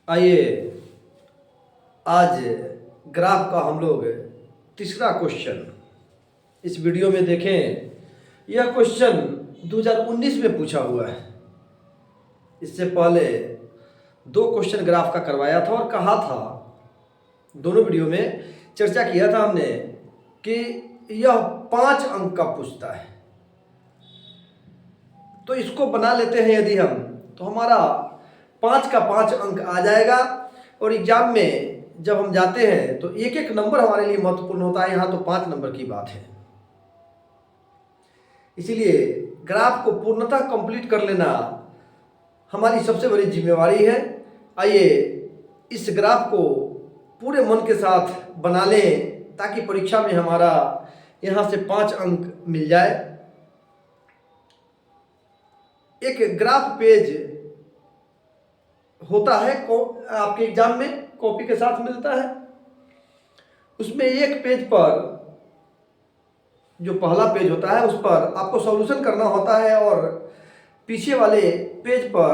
आइए आज ग्राफ का हम लोग तीसरा क्वेश्चन इस वीडियो में देखें। यह क्वेश्चन 2019 में पूछा हुआ है। इससे पहले दो क्वेश्चन ग्राफ का करवाया था और कहा था, दोनों वीडियो में चर्चा किया था हमने कि यह 5 अंक का पूछता है। तो इसको बना लेते हैं यदि हम, तो हमारा 5 का 5 अंक आ जाएगा। और एग्जाम में जब हम जाते हैं तो एक एक नंबर हमारे लिए महत्वपूर्ण होता है। यहाँ तो 5 नंबर की बात है, इसीलिए ग्राफ को पूर्णतः कंप्लीट कर लेना हमारी सबसे बड़ी जिम्मेवारी है। आइए इस ग्राफ को पूरे मन के साथ बना लें ताकि परीक्षा में हमारा यहाँ से 5 अंक मिल जाए। एक ग्राफ पेज होता है आपके एग्जाम में, कॉपी के साथ मिलता है। उसमें एक पेज पर, जो पहला पेज होता है, उस पर आपको सॉल्यूशन करना होता है और पीछे वाले पेज पर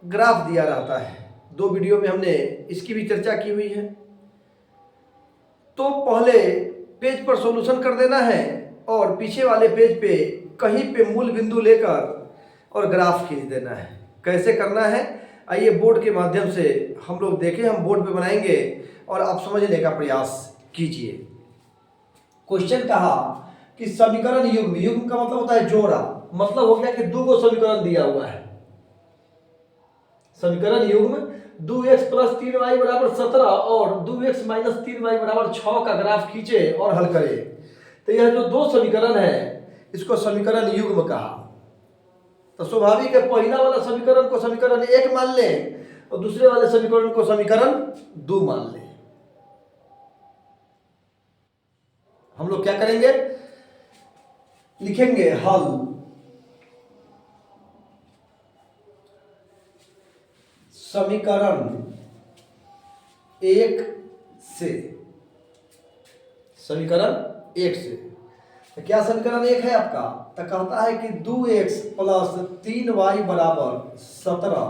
ग्राफ दिया रहता है। 2 वीडियो में हमने इसकी भी चर्चा की हुई है। तो पहले पेज पर सॉल्यूशन कर देना है और पीछे वाले पेज पे कहीं पे मूल बिंदु लेकर और ग्राफ खींच देना है। कैसे करना है आइए बोर्ड के माध्यम से हम लोग देखें। हम बोर्ड पे बनाएंगे और आप समझने का प्रयास कीजिए। क्वेश्चन कहा कि समीकरण युग्म, युग्म का मतलब होता है जोड़ा, मतलब हो गया कि 2 को समीकरण दिया हुआ है। समीकरण युग्म 2x + 3y = 17 और 2x - 3y = 6 का ग्राफ खींचे और हल करे। तो यह जो 2 समीकरण है इसको समीकरण युग्म कहा। तो स्वाभाविक है पहला वाला समीकरण को समीकरण 1 मान लें और दूसरे वाले समीकरण को समीकरण 2 मान लें। हम लोग क्या करेंगे, लिखेंगे हल समीकरण 1 से, समीकरण 1 से। तो क्या समीकरण 1 है आपका, तो कहता है कि 2x + 3y = 17,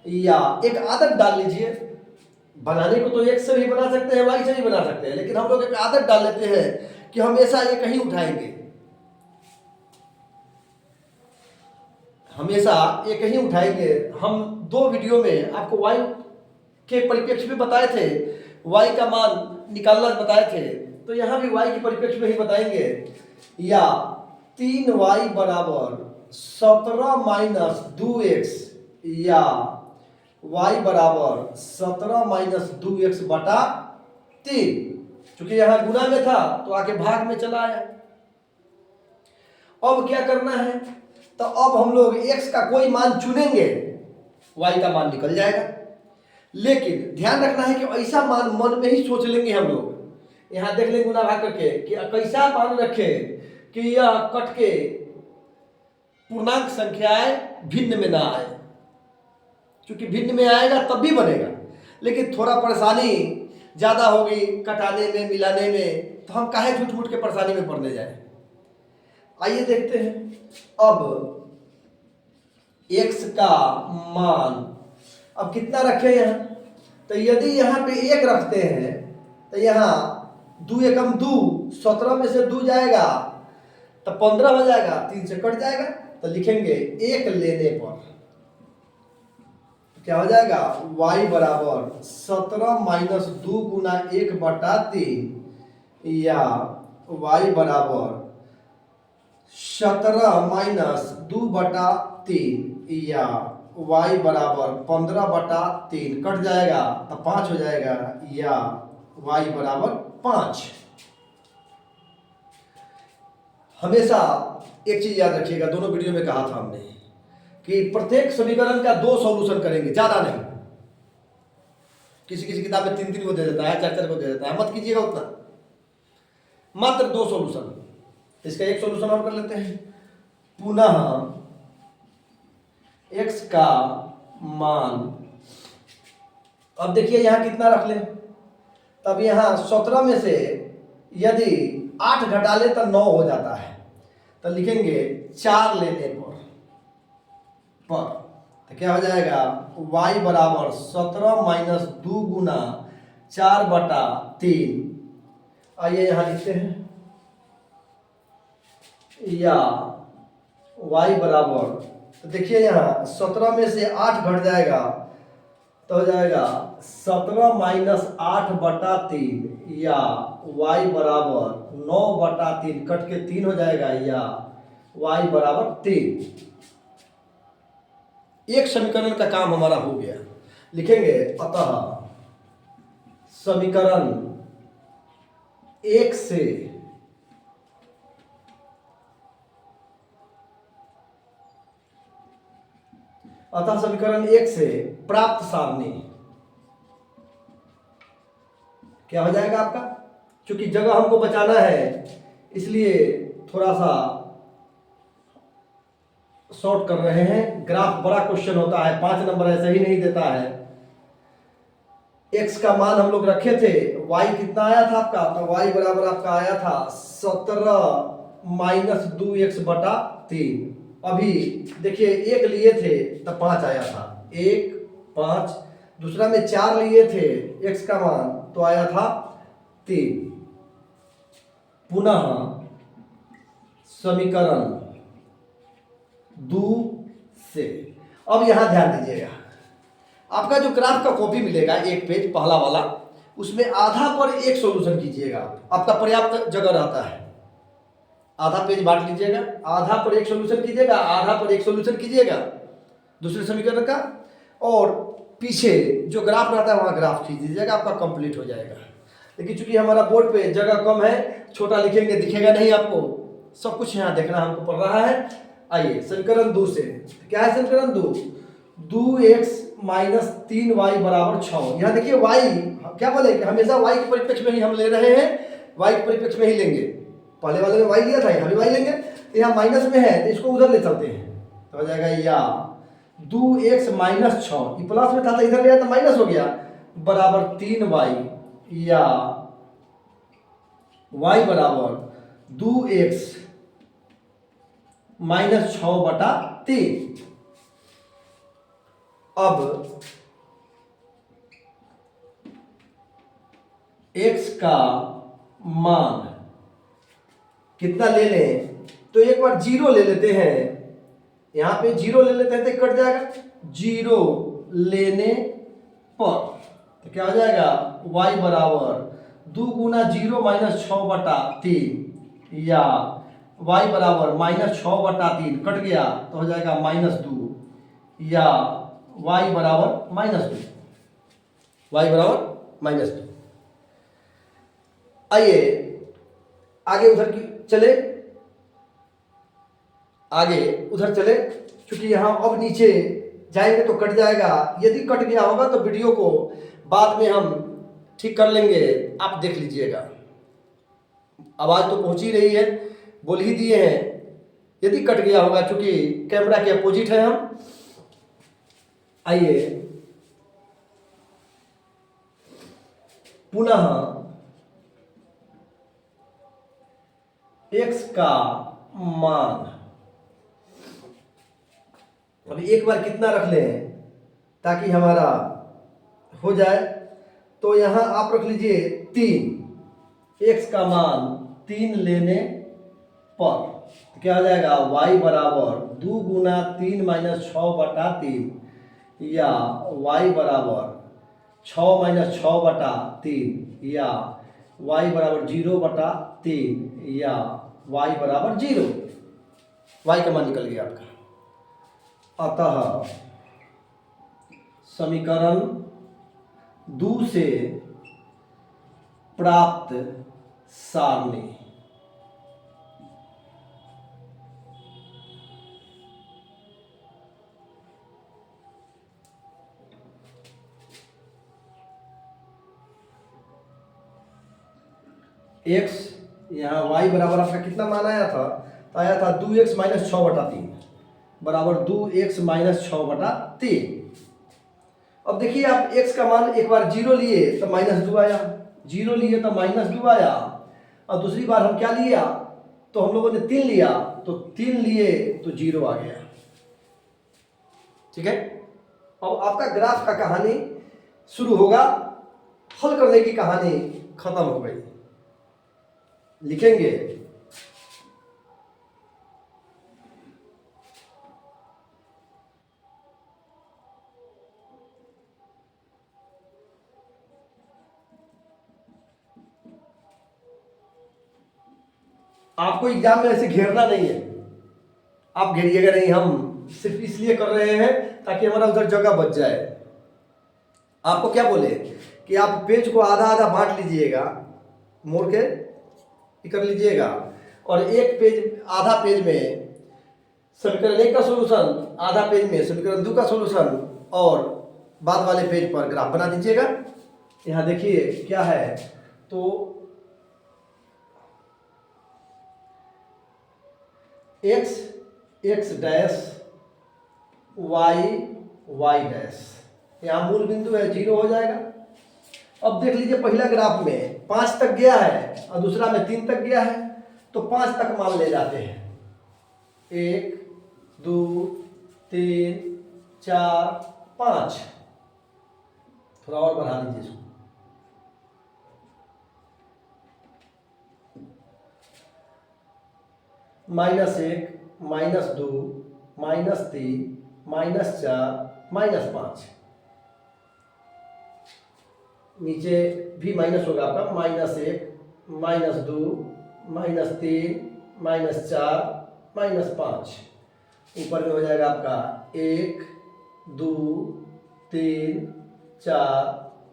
या एक आदत डाल लीजिए। बनाने को तो x से भी बना सकते हैं, y से भी बना सकते हैं, लेकिन हम लोग एक आदत डाल लेते हैं कि हमेशा ये कहीं उठाएंगे, हमेशा ये कहीं उठाएंगे। हम 2 वीडियो में आपको y के परिप्रेक्ष्य में बताए थे, y का मान निकालना बताए थे, तो यहाँ भी y के परिप्रेक्ष्य में ही बताएंगे। या 3y = 17 - 2x, या y = 17 - 2x बटा 3। चूंकि यहाँ गुना में था तो आके भाग में चला आया। अब क्या करना है, तो अब हम लोग x का कोई मान चुनेंगे, y का मान निकल जाएगा। लेकिन ध्यान रखना है कि ऐसा मान मन में ही सोच लेंगे हम लोग। यहाँ देख लेंगे गुना भाग करके कि कैसा मान रखे कि यह कट के पूर्णांक संख्याएं भिन्न में ना आए। क्योंकि भिन्न में आएगा तब भी बनेगा, लेकिन थोड़ा परेशानी ज्यादा होगी कटाने में, मिलाने में, तो हम काहे झूठ मूठ के परेशानी में पड़ने जाए। आइए देखते हैं अब x का मान अब कितना रखें यहाँ। तो यदि यहाँ पे 1 रखते हैं तो यहाँ 2 एकम 2, 17 में से 2 जाएगा तो 15 हो जाएगा, 3 से कट जाएगा। तो लिखेंगे 1 लेने पर क्या हो जाएगा, y = 17 - 2 × 1/3, या y = 17 - 2/3, या y = 15/3 कट जाएगा तो 5 हो जाएगा, या y = 5। हमेशा एक चीज याद रखिएगा, दोनों वीडियो में कहा था हमने कि प्रत्येक समीकरण का 2 सॉल्यूशन करेंगे, ज्यादा नहीं। किसी किसी किताब में 3 को दे देता है, 4 को दे देता है, मत कीजिएगा उतना, मात्र 2 सॉल्यूशन। इसका एक सॉल्यूशन और कर लेते हैं। पुनः x का मान, अब देखिए यहाँ कितना रख लें, तब यहाँ 17 में से यदि 8 घटा ले तो 9 हो जाता है। तो लिखेंगे 4 लेने पर तो क्या हो जाएगा, y बराबर 17 माइनस 2 गुना 4/3। आइए यहाँ लिखते हैं, या y बराबर, तो देखिए यहाँ 17 में से 8 घट जाएगा तो हो जाएगा 17 माइनस 8/3, या y बराबर 9/3, कट के 3 हो जाएगा, या y बराबर 3। एक समीकरण का काम हमारा हो गया। लिखेंगे अतः समीकरण 1 से प्राप्त सारणी क्या हो जाएगा आपका, क्योंकि जगह हमको बचाना है इसलिए थोड़ा सा शॉर्ट कर रहे हैं। ग्राफ बड़ा क्वेश्चन होता है, 5 नंबर ऐसे ही नहीं देता है। x का मान हम लोग रखे थे, y कितना आया था आपका, तो y बराबर आपका आया था 17 माइनस 2x/3। अभी देखिए 1 लिए थे तो 5 आया था, 1 5, दूसरा में 4 लिए थे x का मान तो आया था 3। पुनः समीकरण 2 से, अब यहां ध्यान दीजिएगा, आपका जो ग्राफ का कॉपी मिलेगा 1 पेज पहला वाला, उसमें आधा पर एक सॉल्यूशन कीजिएगा। आपका पर्याप्त जगह रहता है, आधा पेज बांट लीजिएगा, आधा पर एक सॉल्यूशन कीजिएगा, आधा पर एक सॉल्यूशन कीजिएगा दूसरे समीकरण का, और पीछे जो ग्राफ रहता है वहां ग्राफ खींच दीजिएगा, आपका कंप्लीट हो जाएगा। लेकिन चूंकि हमारा बोर्ड पे जगह कम है, छोटा लिखेंगे दिखेगा नहीं आपको, सब कुछ यहाँ देखना हमको पड़ रहा है। आइए समीकरण 2 से, क्या है समीकरण 2x माइनस 3y बराबर 6। यहाँ देखिए y क्या बोले कि हमेशा y के परिप्रेक्ष्य में ही हम ले रहे हैं, y के परिप्रेक्ष्य में ही लेंगे। पहले वाले में y लिया था, यहाँ भी y लेंगे, तो यहाँ माइनस में है तो इसको उधर ले चलते हैं, तो हो जाएगा या 2x माइनस 6, ये प्लस में था तो इधर ले आया तो माइनस हो गया, बराबर 3y, या y बराबर 2x माइनस 6/3। अब x का मान कितना ले लें, तो एक बार 0 ले लेते हैं, यहां पे 0 ले लेते हैं तो कट जाएगा, 0 लेने पर तो क्या हो जाएगा, y बराबर 2 गुना 0 माइनस 6/3, या y बराबर माइनस 6/3 कट गया तो हो जाएगा -2, या y बराबर -2, y बराबर -2। आइए आगे उधर की चले, आगे उधर चले, क्योंकि यहां अब नीचे जाएंगे तो कट जाएगा। यदि कट गया होगा तो वीडियो को बाद में हम ठीक कर लेंगे, आप देख लीजिएगा। आवाज तो पहुंच ही रही है, बोल ही दिए हैं, यदि कट गया होगा क्योंकि कैमरा के अपोजिट है हम। आइए पुनः x का मान, अभी एक बार कितना रख लें ताकि हमारा हो जाए, तो यहां आप रख लीजिए 3, x का मान 3 लेने पर तो क्या हो जाएगा, y बराबर 2 गुना 3 माइनस 6/3, या y बराबर 6 माइनस 6/3, या y बराबर 0/3, या y बराबर 0। y का मान निकल गया आपका। अतः समीकरण 2 से प्राप्त सारणी x, यहाँ y बराबर आपका कितना मान आया था, तो आया था 2x माइनस 6/3 बराबर 2x माइनस 6/3। अब देखिए आप x का मान एक बार 0 लिए तो -2 आया, 0 लिए तो -2 आया, और दूसरी बार हम क्या लिया, तो हम लोगों ने 3 लिया तो 3 लिए तो 0 आ गया। ठीक है। अब आपका ग्राफ का कहानी शुरू होगा, हल करने की कहानी खत्म हो गई। लिखेंगे आपको एग्जाम में ऐसे घेरना नहीं है, आप घेरिएगा नहीं, हम सिर्फ इसलिए कर रहे हैं ताकि हमारा उधर जगह बच जाए। आपको क्या बोले कि आप पेज को आधा आधा बांट लीजिएगा, मोड़ के कर लीजिएगा, और एक पेज, आधा पेज में समीकरण 1 का सॉल्यूशन, आधा पेज में समीकरण 2 का सॉल्यूशन, और बाद वाले पेज पर ग्राफ बना दीजिएगा। यहाँ देखिए क्या है, तो x डैश y डैश, यहाँ मूल बिंदु है, 0 हो जाएगा। अब देख लीजिए पहला ग्राफ में 5 तक गया है और दूसरा में 3 तक गया है, तो 5 तक मान ले जाते हैं। 1 2 3 4 5, थोड़ा और बढ़ा लीजिए इसको। -1 -2 -3 -4 -5, नीचे भी माइनस होगा आपका, -1 -2 -3 -4 -5, ऊपर में हो जाएगा आपका 1 2 3 4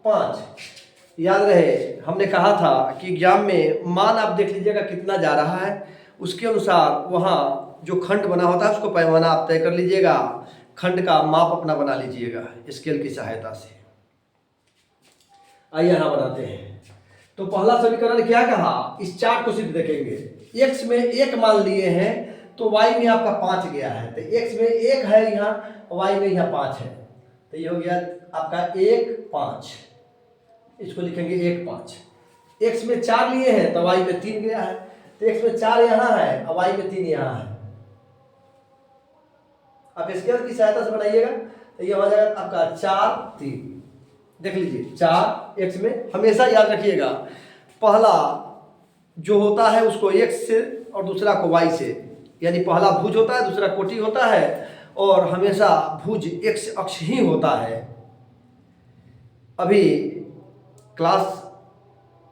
5। याद रहे हमने कहा था कि एग्जाम में मान आप देख लीजिएगा कितना जा रहा है, उसके अनुसार वहाँ जो खंड बना होता है उसको पैमाना आप तय कर लीजिएगा, खंड का माप अपना बना लीजिएगा स्केल की सहायता से। आइए यहाँ बनाते हैं। तो पहला समीकरण क्या कहा, इस चार्ट को सिर्फ देखेंगे, x में 1 मान लिए हैं तो y में आपका 5 गया है, तो x में 1 है यहाँ, y में यहाँ 5 है, तो ये हो गया आपका 1 5, इसको लिखेंगे 1 5। x में 4 लिए हैं तो y में 3 गया है, तो x में 4 यहाँ है और y में 3 यहाँ है। आप स्केल की सहायता से बनाइएगा तो ये हो जाएगा आपका 4 3। देख लीजिए 4 x में, हमेशा याद रखिएगा पहला जो होता है उसको x से और दूसरा को y से, यानी पहला भुज होता है दूसरा कोटि होता है, और हमेशा भुज x अक्ष ही होता है। अभी क्लास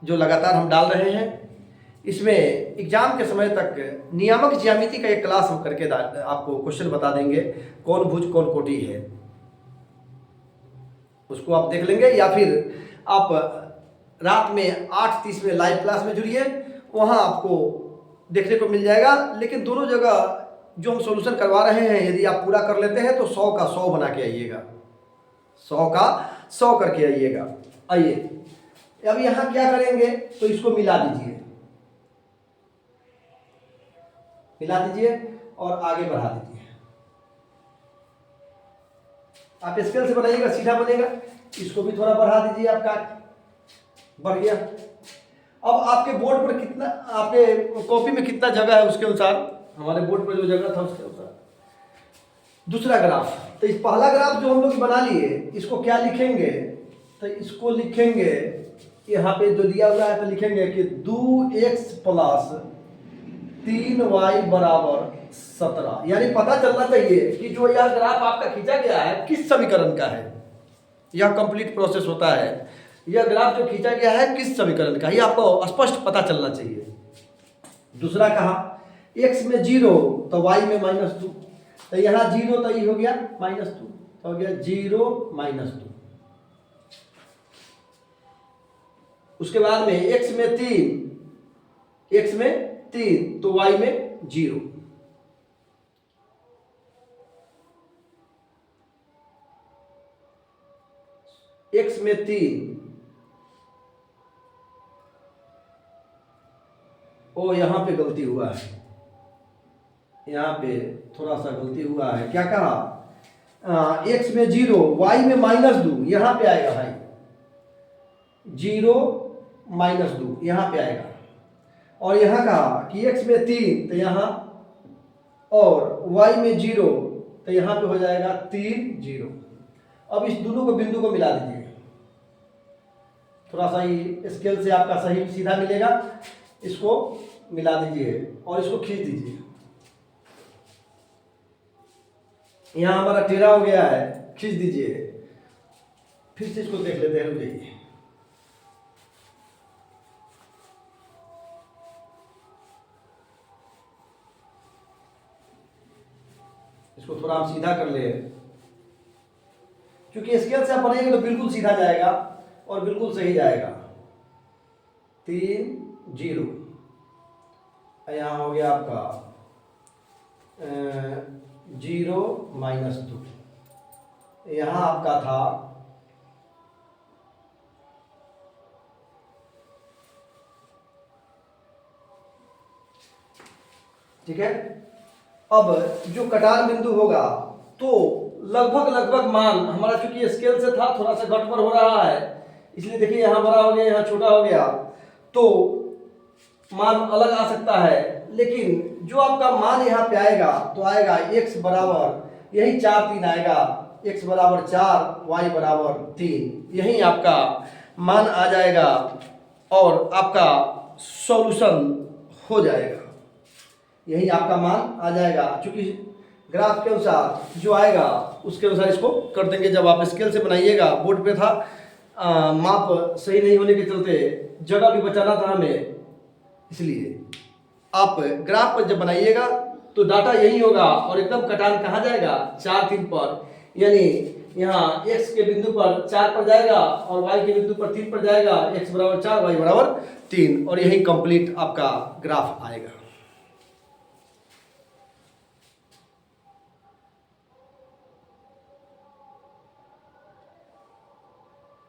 जो लगातार हम डाल रहे हैं इसमें एग्जाम के समय तक नियामक ज्यामिति का एक क्लास हम करके आपको क्वेश्चन बता देंगे, कौन भुज कौन कोटि है, उसको आप देख लेंगे, या फिर आप रात में 8:30 में लाइव क्लास में जुड़िए, वहाँ आपको देखने को मिल जाएगा। लेकिन दोनों जगह जो हम सॉल्यूशन करवा रहे हैं यदि आप पूरा कर लेते हैं तो 100 का 100 बना के आइएगा, 100 का 100 करके आइएगा। आइए अब यहाँ क्या करेंगे, तो इसको मिला दीजिए, मिला दीजिए और आगे बढ़ा दीजिए। आप स्केल से बनाइएगा सीधा बनेगा, इसको भी थोड़ा बढ़ा दीजिए, आपका बढ़ गया। अब आपके बोर्ड पर कितना, आपके कॉपी में कितना जगह है उसके अनुसार, हमारे बोर्ड पर जो जगह था उसके अनुसार दूसरा ग्राफ, तो इस पहला ग्राफ जो हम लोग बना लिए इसको क्या लिखेंगे, तो इसको लिखेंगे यहाँ पे जो दिया हुआ है तो लिखेंगे कि 2x + 3y = 17। यानी पता चलना चाहिए कि जो यह ग्राफ आपका खींचा गया है किस समीकरण का है, यह कंप्लीट प्रोसेस होता है, यह ग्राफ जो खींचा गया है किस समीकरण का, यह आपको स्पष्ट पता चलना चाहिए। दूसरा कहा x में 0 तो y में -2, तो यहाँ 0 तो ये हो गया -2, तो हो गया 0 -2। उसके बाद में x में 3 तो y में 0, x में 3, ओ यहाँ पे गलती हुआ है, यहाँ पे थोड़ा सा गलती हुआ है, क्या कहा x में 0 y में -2, यहाँ पे आएगा भाई 0 -2 यहाँ पे आएगा, और यहाँ कहा कि x में 3 तो यहाँ, और y में 0 तो यहाँ पे हो जाएगा 3 0, अब इस दोनों को बिंदु को मिला दीजिए, थोड़ा सा ही स्केल से आपका सही सीधा मिलेगा। इसको मिला दीजिए और इसको खींच दीजिए। यहाँ हमारा टेढ़ा हो गया है, खींच दीजिए। फिर से इसको देख लेते हैं, रुक जाइए। इसको थोड़ा हम सीधा कर ले, क्योंकि स्केल से आप बनाएंगे तो बिल्कुल सीधा जाएगा और बिल्कुल सही जाएगा। 3 0, यहाँ हो गया आपका 0 -2, यहाँ आपका था 1। ठीक है, अब जो कटान बिंदु होगा तो लगभग मान हमारा, चूंकि स्केल से था थोड़ा सा गड़बड़ हो रहा है, इसलिए देखिए यहाँ बड़ा हो गया, यहाँ छोटा हो गया, तो मान अलग आ सकता है। लेकिन जो आपका मान यहाँ पे आएगा तो आएगा x बराबर यही 4 3 आएगा, x बराबर 4 y बराबर 3, यही आपका मान आ जाएगा और आपका सॉल्यूशन हो जाएगा। यही आपका मान आ जाएगा, क्योंकि ग्राफ के अनुसार जो आएगा उसके अनुसार इसको कर देंगे। जब आप स्केल से बनाइएगा, बोर्ड पे था, माप सही नहीं होने के चलते जगह भी बचाना था हमें, इसलिए आप ग्राफ पर जब बनाइएगा तो डाटा यही होगा और एकदम कटान कहाँ जाएगा 4 3 पर, यानी यहाँ x के बिंदु पर 4 पर जाएगा और y के बिंदु पर 3 पर जाएगा, x बराबर 4 y बराबर 3, और यही कंप्लीट आपका ग्राफ आएगा।